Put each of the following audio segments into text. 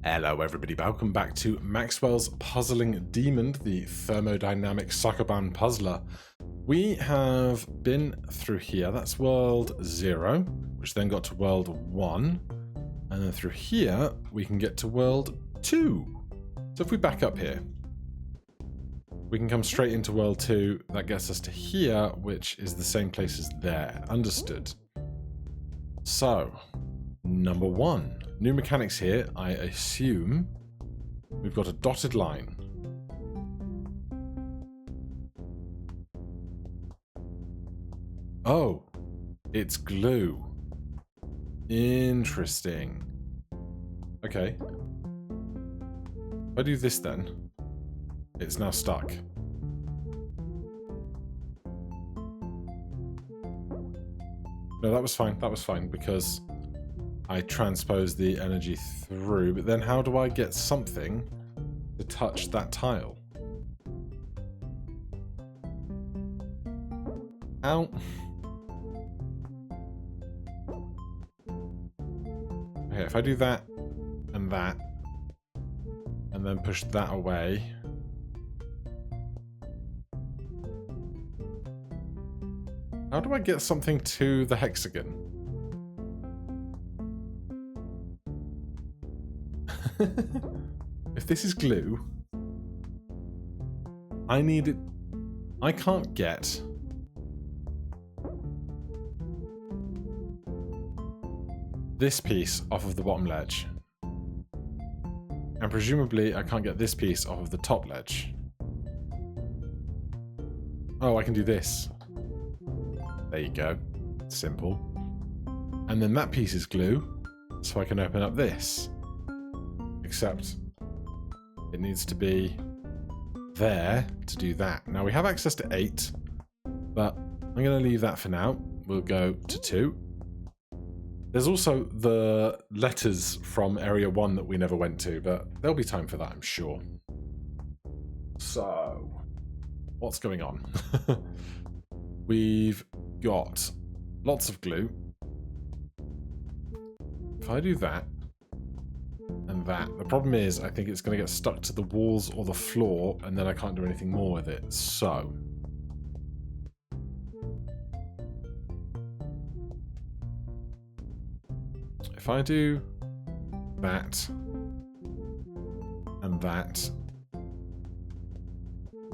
Hello everybody, welcome back to Maxwell's Puzzling Demon, the Thermodynamic Sokoban puzzler. We have been through here, that's world 0, which then got to world 1, and then through here we can get to world 2. So if we back up here, we can come straight into world 2, that gets us to here, which is the same place as there. Understood. So, number 1. New mechanics here, I assume we've got a dotted line. Oh, it's glue. Interesting. Okay. If I do this then, it's now stuck. No, that was fine because I transpose the energy through, but then how do I get something to touch that tile? How? Okay, if I do that, and then push that away. How do I get something to the hexagon? If this is glue, I need it. I can't get this piece off of the bottom ledge. And presumably I can't get this piece off of the top ledge. Oh, I can do this. There you go. Simple. And then that piece is glue, so I can open up this. Except it needs to be there to do that. Now we have access to 8, but I'm going to leave that for now. We'll go to 2. There's also the letters from Area 1 that we never went to, but there'll be time for that, I'm sure. So, what's going on? We've got lots of glue. If I do that, and that. The problem is, I think it's going to get stuck to the walls or the floor, and then I can't do anything more with it. So, if I do that, and that,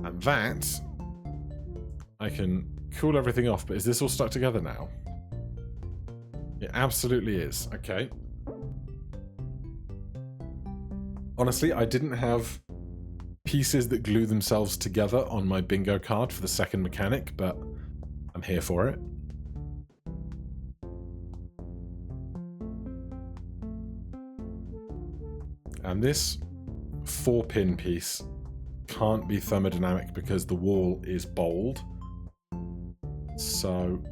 and that, I can cool everything off. But is this all stuck together now? It absolutely is. Okay. Honestly, I didn't have pieces that glue themselves together on my bingo card for the second mechanic, but I'm here for it. And this 4-pin piece can't be thermodynamic because the wall is bold. So,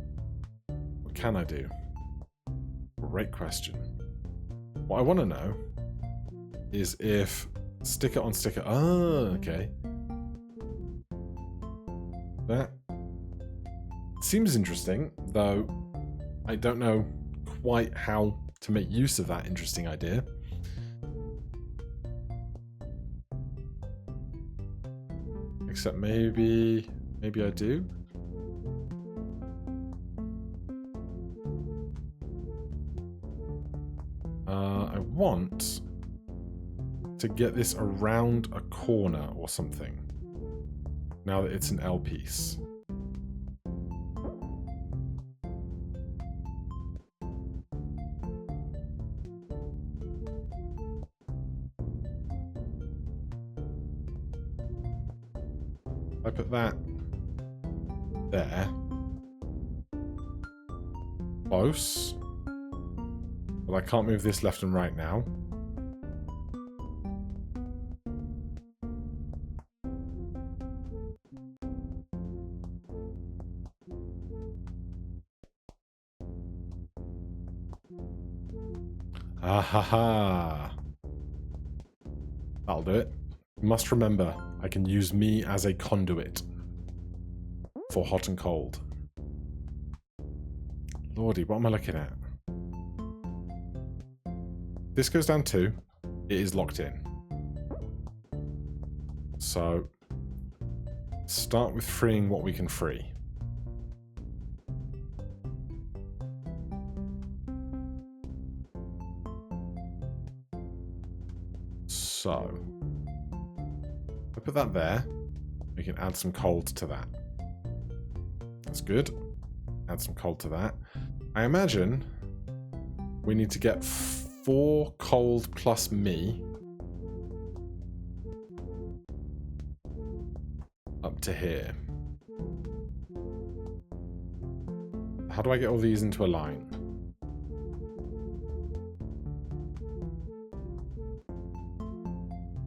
what can I do? Great question. What I want to know is if sticker on sticker. Oh, okay. That seems interesting, though I don't know quite how to make use of that interesting idea. Except maybe I do. I want to get this around a corner or something, now that it's an L piece. I put that there. Close. But I can't move this left and right now. Ah ha ha. That'll do it. You must remember, I can use me as a conduit for hot and cold. Lordy, what am I looking at? This goes down 2. it is locked in. So start with freeing what we can free. So I put that there. We can add some cold to that. That's good. Add some cold to that. I imagine we need to get 4 cold plus me up to here. How do I get all these into a line?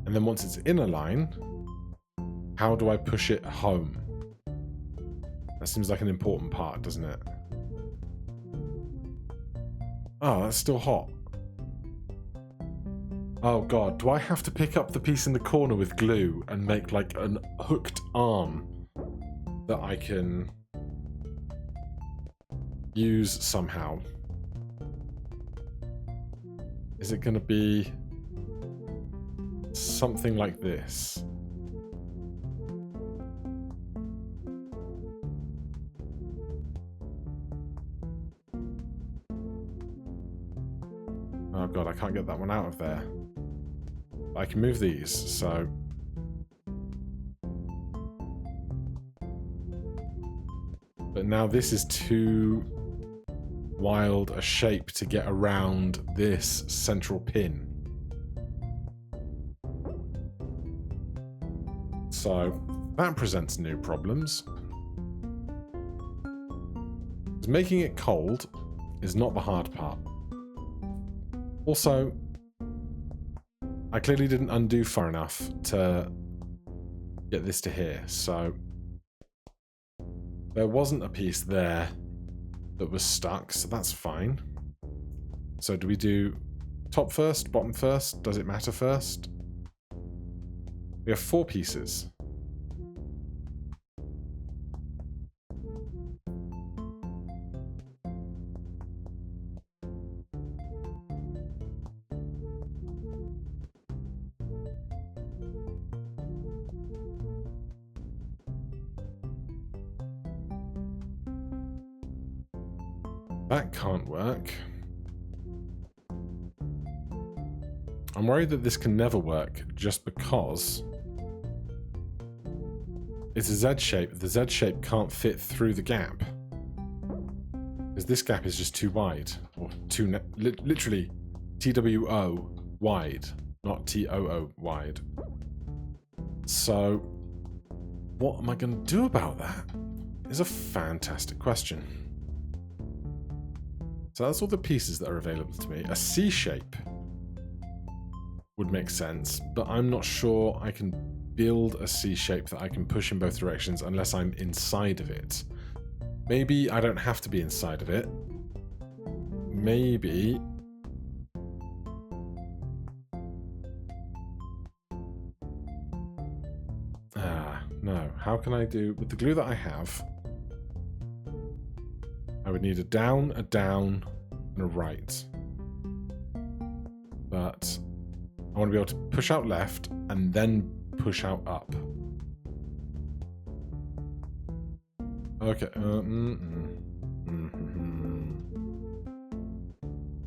And then once it's in a line, how do I push it home? That seems like an important part, doesn't it? Oh, that's still hot. Oh god, do I have to pick up the piece in the corner with glue and make like an hooked arm that I can use somehow? Is it going to be something like this? Oh god, I can't get that one out of there. I can move these, so... But now this is too wild a shape to get around this central pin. So that presents new problems. Making it cold is not the hard part. Also, I clearly didn't undo far enough to get this to here, so there wasn't a piece there that was stuck, so that's fine. So do we do top first, bottom first? Does it matter first? We have 4 pieces. That can't work. I'm worried that this can never work just because it's a Z shape. The Z shape can't fit through the gap. Because this gap is just too wide. Or too, literally, TWO wide, not TOO wide. So, what am I going to do about that? Is a fantastic question. So that's all the pieces that are available to me. A C shape would make sense, but I'm not sure I can build a C shape that I can push in both directions unless I'm inside of it. Maybe I don't have to be inside of it. Maybe... no. How can I do... With the glue that I have... I would need a down, and a right. But I want to be able to push out left and then push out up. Okay.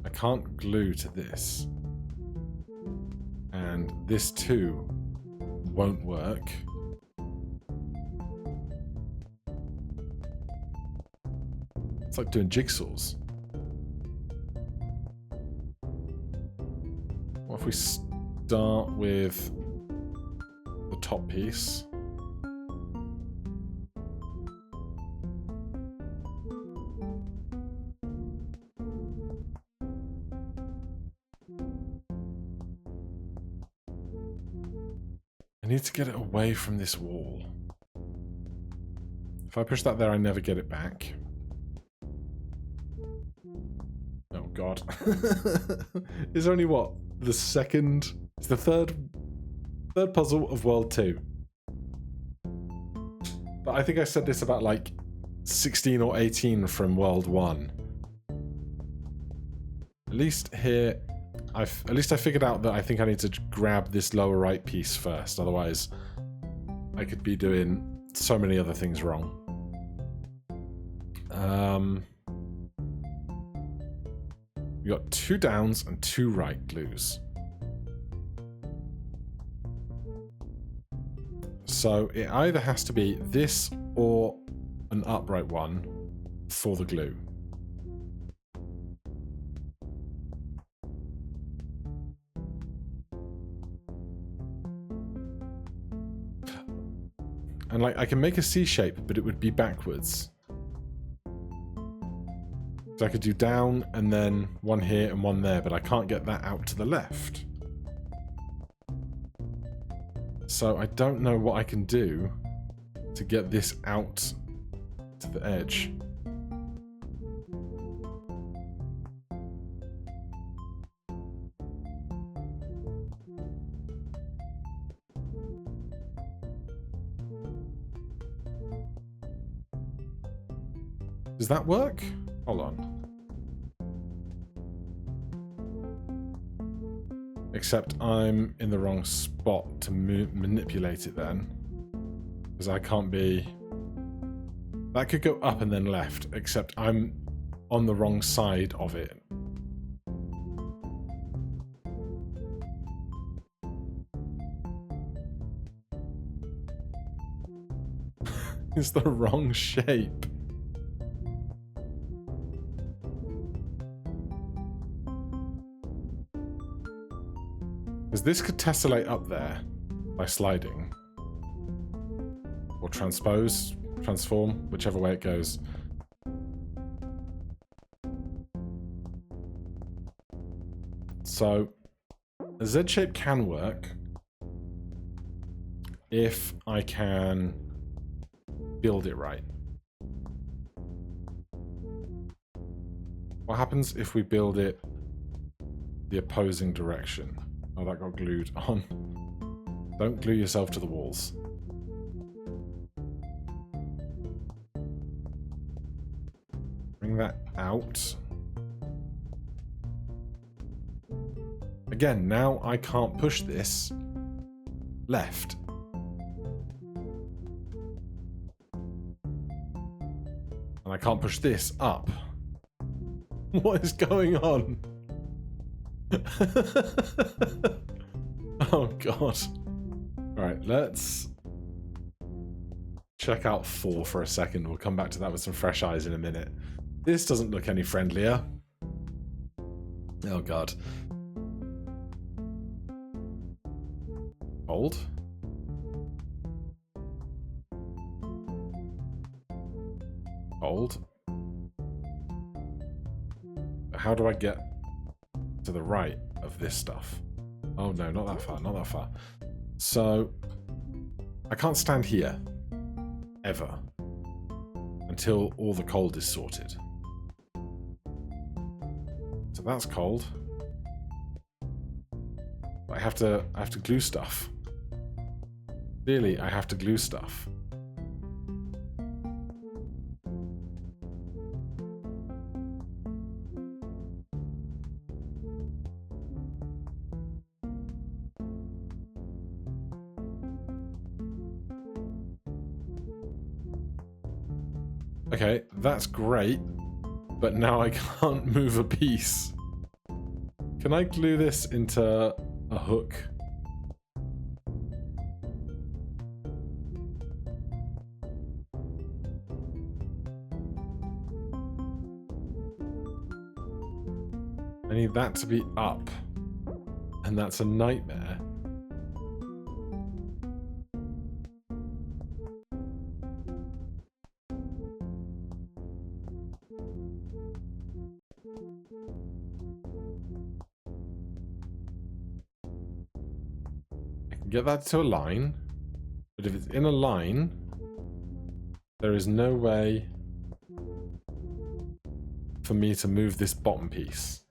I can't glue to this. And this too won't work. It's like doing jigsaws. What if we start with the top piece? I need to get it away from this wall. If I push that there, I never get it back. Oh god. It's only what? The second... It's the third puzzle of World 2. But I think I said this about like 16 or 18 from World 1. At least here at least I figured out that I think I need to grab this lower right piece first. Otherwise, I could be doing so many other things wrong. We got 2 downs and 2 right glues. So it either has to be this or an upright one for the glue. And like, I can make a C shape, but it would be backwards. So I could do down and then one here and one there, but I can't get that out to the left. So I don't know what I can do to get this out to the edge. Does that work? Hold on. Except I'm in the wrong spot to manipulate it then. Because I can't be... That could go up and then left, except I'm on the wrong side of it. It's the wrong shape. Because this could tessellate up there by sliding. Or transpose, transform, whichever way it goes. So, a Z shape can work if I can build it right. What happens if we build it the opposing direction? Oh, that got glued on. Don't glue yourself to the walls. Bring that out. Again, now I can't push this left. And I can't push this up. What is going on? Oh god. Alright, let's check out 4 for a second. We'll come back to that with some fresh eyes in a minute. This doesn't look any friendlier. Oh god. Hold. Hold. How do I get to the right of this stuff? Oh no, not that far, not that far. So, I can't stand here, ever, until all the cold is sorted. So that's cold. But I have to glue stuff. Clearly, I have to glue stuff. Okay, that's great, but now I can't move a piece. Can I glue this into a hook? I need that to be up, and that's a nightmare. Get that to a line, but if it's in a line, there is no way for me to move this bottom piece.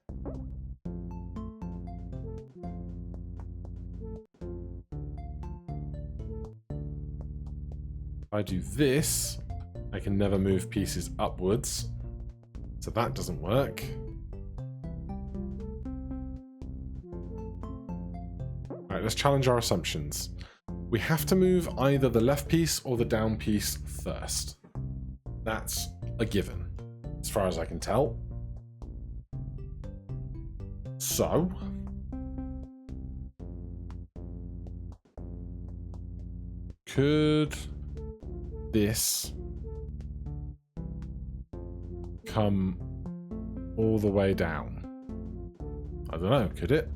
If I do this, I can never move pieces upwards, so that doesn't work. let's challenge our assumptions. We have to move either the left piece or the down piece first. That's a given, as far as I can tell. So, could this come all the way down? I don't know, could it?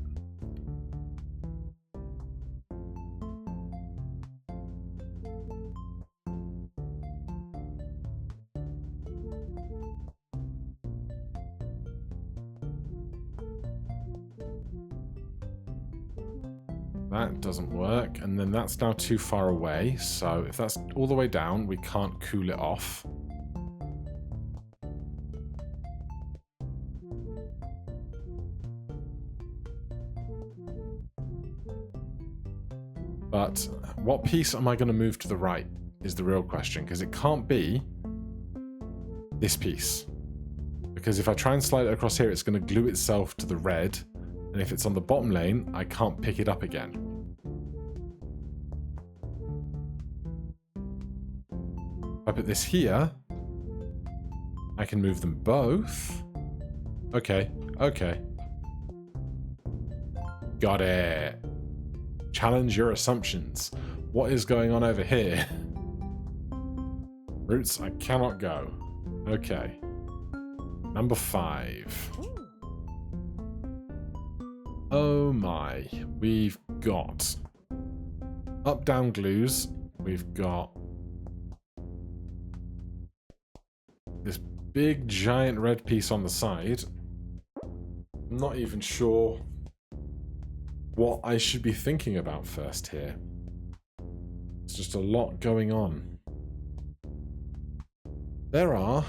That doesn't work, and then that's now too far away, so if that's all the way down, we can't cool it off. But what piece am I going to move to the right is the real question, because it can't be this piece. Because if I try and slide it across here, it's going to glue itself to the red, and if it's on the bottom lane, I can't pick it up again. If I put this here, I can move them both. Okay, okay. Got it. Challenge your assumptions. What is going on over here? Roots, I cannot go. Okay. Number 5. Oh my. We've got up-down glues. We've got this big giant red piece on the side. I'm not even sure what I should be thinking about first here. It's just a lot going on. There are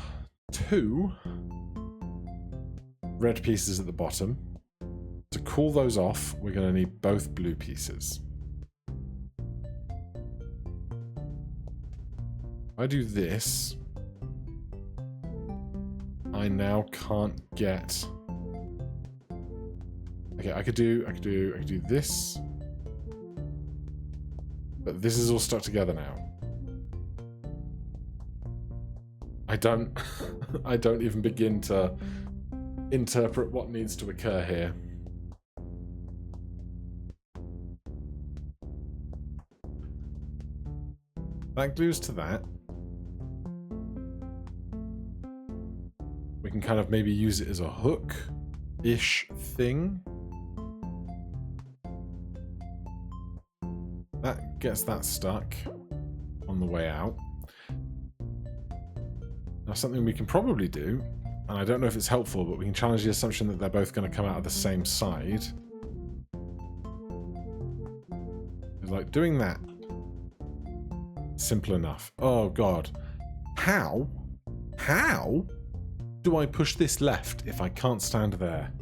2 red pieces at the bottom. To cool those off, we're going to need both blue pieces. If I do this, I now can't get... Okay, I could do this. But this is all stuck together now. I don't even begin to interpret what needs to occur here. That glues to that. We can kind of maybe use it as a hook-ish thing. That gets that stuck on the way out. Now, something we can probably do, and I don't know if it's helpful, but we can challenge the assumption that they're both going to come out of the same side. It's like doing that. Simple enough. Oh god. How do I push this left if I can't stand there?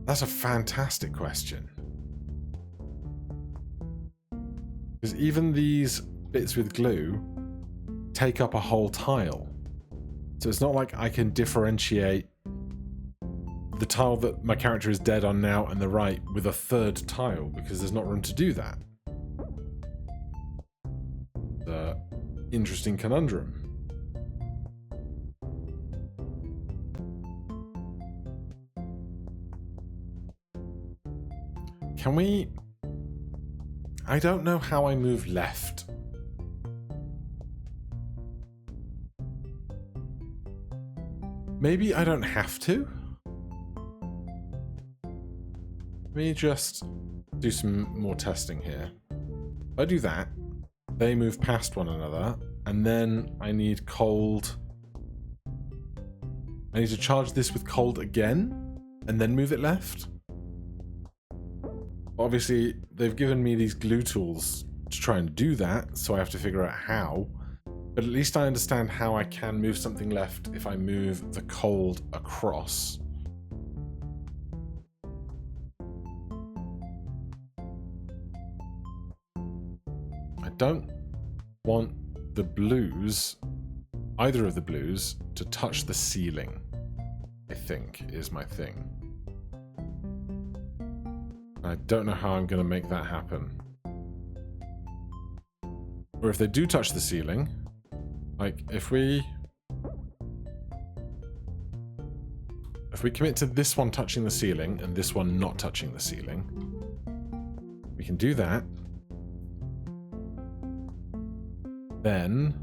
That's a fantastic question. Because even these bits with glue take up a whole tile. So it's not like I can differentiate the tile that my character is dead on now and the right with a third tile, because there's not room to do that. The interesting conundrum. Can we... I don't know how I move left. Maybe I don't have to? Let me just do some more testing here. If I do that, they move past one another, and then I need cold. I need to charge this with cold again, and then move it left? Obviously, they've given me these glue tools to try and do that, so I have to figure out how. But at least I understand how I can move something left if I move the cold across. I don't want the blues, either of the blues, to touch the ceiling. I think, is my thing. I don't know how I'm going to make that happen. Or if they do touch the ceiling, like if we commit to this one touching the ceiling and this one not touching the ceiling, we can do that. Then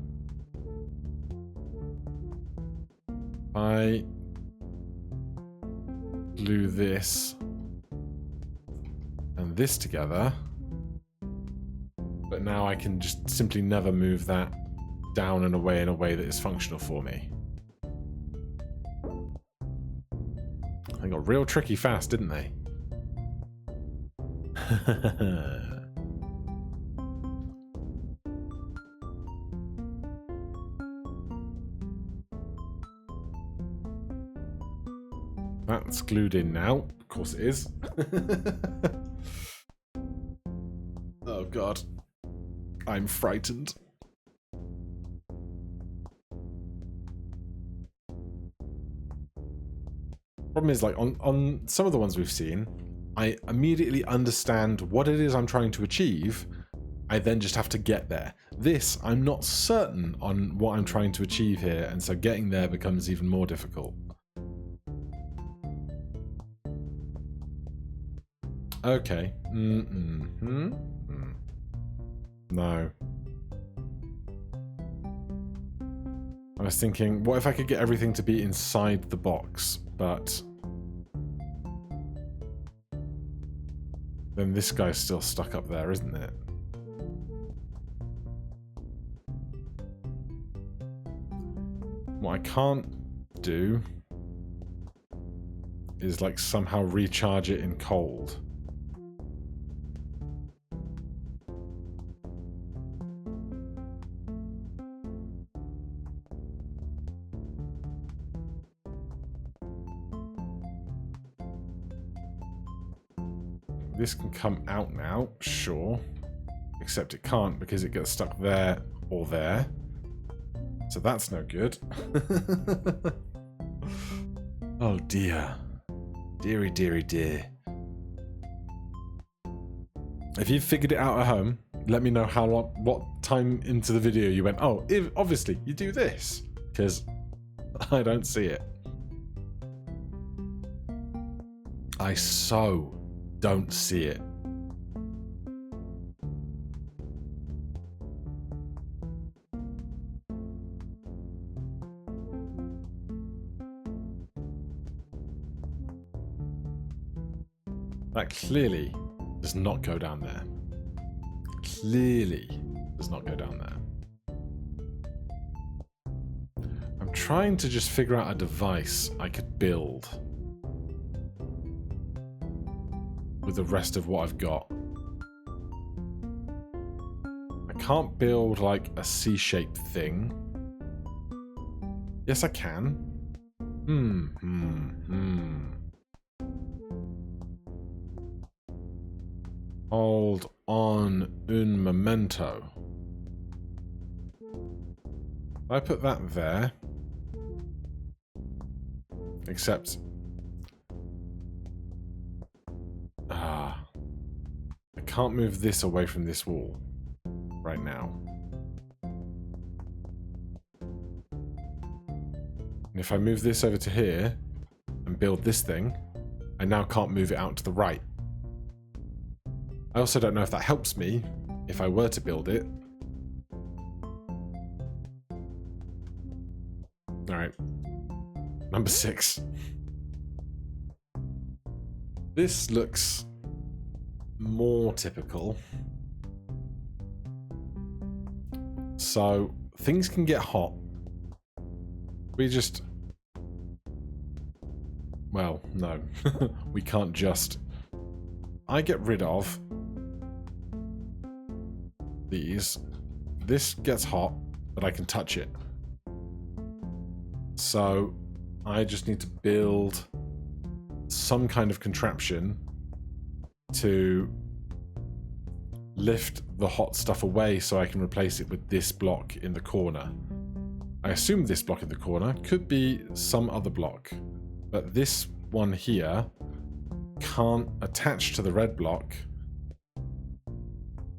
I glue this and this together, but now I can just simply never move that down and away in a way that is functional for me. They got real tricky fast, didn't they? That's glued in now. Of course it is. Oh god. I'm frightened. Problem is, like, on some of the ones we've seen, I immediately understand what it is I'm trying to achieve. I then just have to get there. This, I'm not certain on what I'm trying to achieve here, and so getting there becomes even more difficult. Okay. No. I was thinking, what if I could get everything to be inside the box, but then this guy's still stuck up there, isn't it? What I can't do is like somehow recharge it in cold. This can come out now, sure. Except it can't because it gets stuck there or there. So that's no good. Oh dear. Deary, deary, dear. If you've figured it out at home, let me know how long, what time into the video you went, oh, obviously you do this. Because I don't see it. I so don't see it. That clearly does not go down there. Clearly does not go down there. I'm trying to just figure out a device I could build with the rest of what I've got. I can't build like a C-shaped thing. Yes, I can. Hold on un momento. I put that there. Except I can't move this away from this wall right now. And if I move this over to here and build this thing, I now can't move it out to the right. I also don't know if that helps me if I were to build it. Alright. Number 6. This looks more typical. So, things can get hot. We just... Well, no. We can't just... I get rid of these. This gets hot, but I can touch it. So, I just need to build some kind of contraption to lift the hot stuff away so I can replace it with this block in the corner. I assume this block in the corner could be some other block. But this one here can't attach to the red block.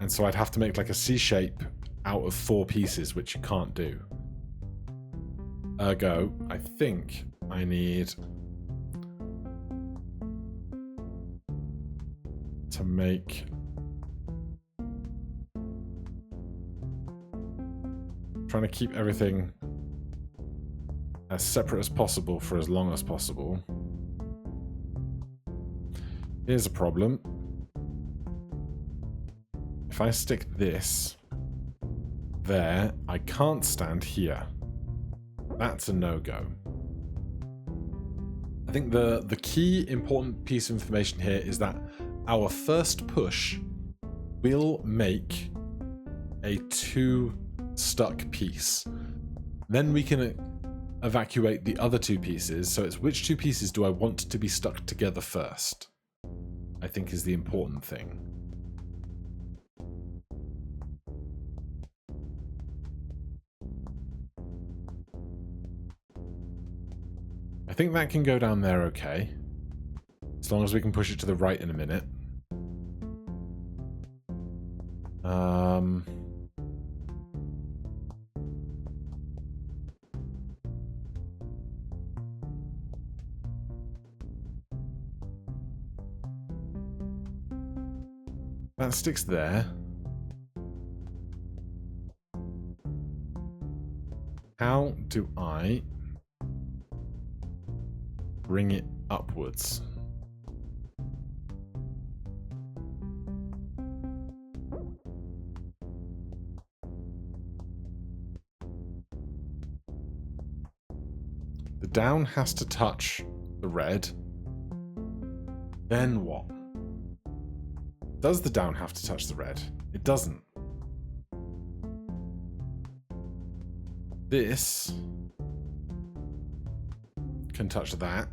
And so I'd have to make like a C shape out of 4 pieces, which you can't do. Ergo, I think I need to make trying to keep everything as separate as possible for as long as possible. Here's a problem. If I stick this there, I can't stand here. That's a no-go. I think the key important piece of information here is that our first push will make a 2 stuck piece. Then we can evacuate the other 2 pieces. So it's which 2 pieces do I want to be stuck together first, I think is the important thing. I think that can go down there okay, as long as we can push it to the right in a minute. That sticks there. How do I bring it upwards? The down has to touch the red. Then what? Does the down have to touch the red? It doesn't. This can touch that.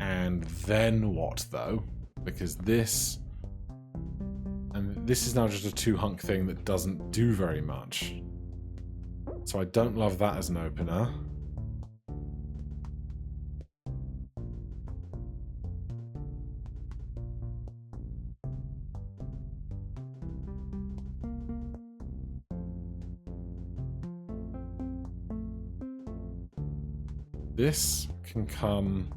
And then what, though? Because this... And this is now just a 2-hunk thing that doesn't do very much. So I don't love that as an opener. This can come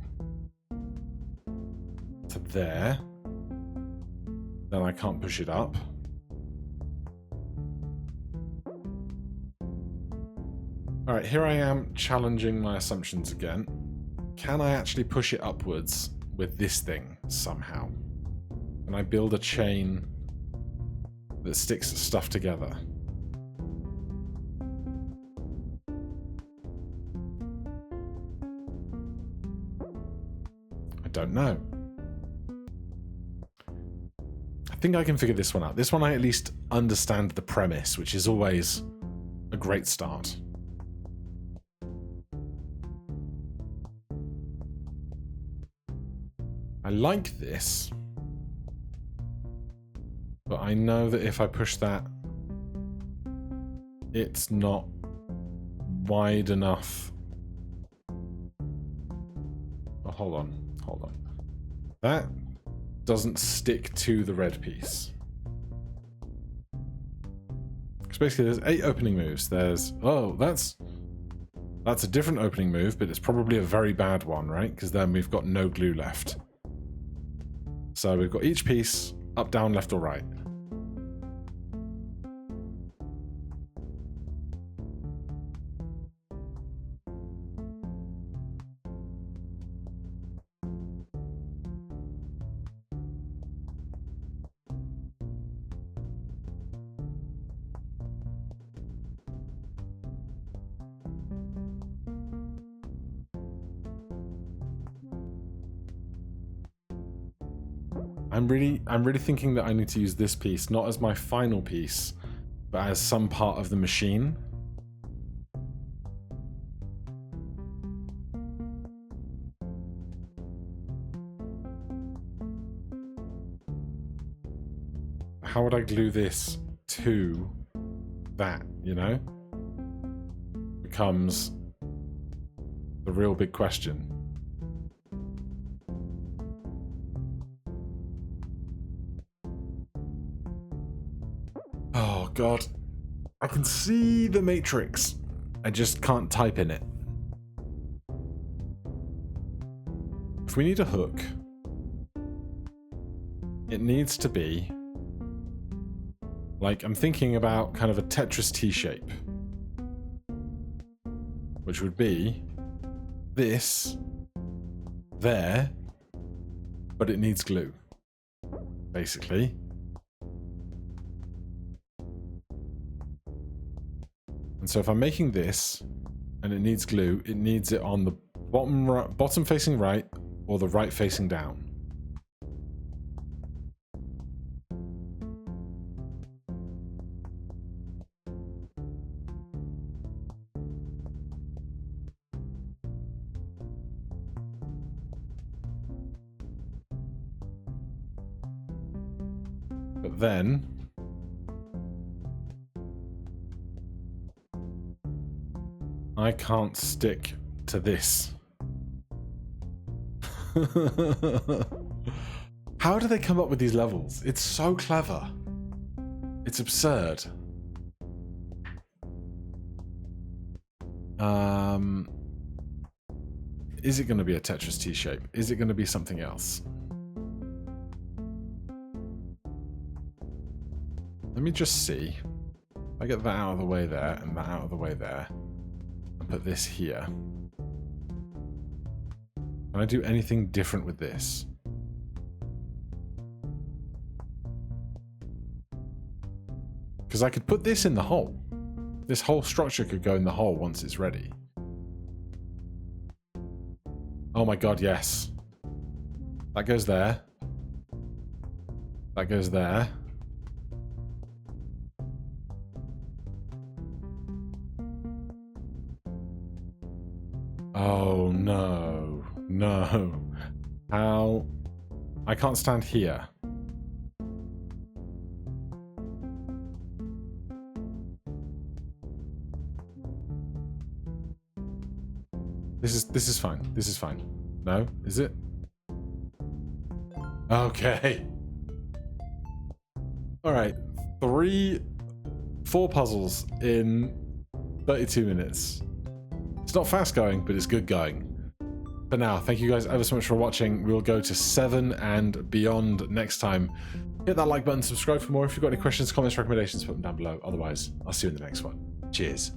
to there. Then I can't push it up. Alright, here I am challenging my assumptions again. Can I actually push it upwards with this thing somehow? Can I build a chain that sticks stuff together? I don't know. I think I can figure this one out. This one I at least understand the premise, which is always a great start. I like this, but I know that if I push that, it's not wide enough. Oh, hold on. That doesn't stick to the red piece. Because basically there's 8 opening moves. There's, oh, that's a different opening move, but it's probably a very bad one, right? Because then we've got no glue left. So we've got each piece, up, down, left, or right. I'm really thinking that I need to use this piece, not as my final piece, but as some part of the machine. How would I glue this to that, you know? Becomes the real big question. Oh god. I can see the matrix. I just can't type in it. If we need a hook, it needs to be like, I'm thinking about kind of a Tetris T shape, which would be this there, but it needs glue, basically. And so if I'm making this and it needs glue, it needs it on the bottom facing right or the right facing down. But then I can't stick to this. How do they come up with these levels? It's so clever. It's absurd. Is it going to be a Tetris T shape? Is it going to be something else? Let me just see. I get that out of the way there and that out of the way there. And put this here. Can I do anything different with this? Because I could put this in the hole. This whole structure could go in the hole once it's ready. Oh my god, yes. That goes there. That goes there. Oh no. No. How? I can't stand here. This is fine. This is fine. No? Is it? Okay. Alright. 4 puzzles in 32 minutes. It's not fast going, but it's good going. For now, thank you guys ever so much for watching. We'll go to 7 and beyond next time. Hit that like button, subscribe for more. If you've got any questions, comments, recommendations, put them down below. Otherwise, I'll see you in the next one. Cheers.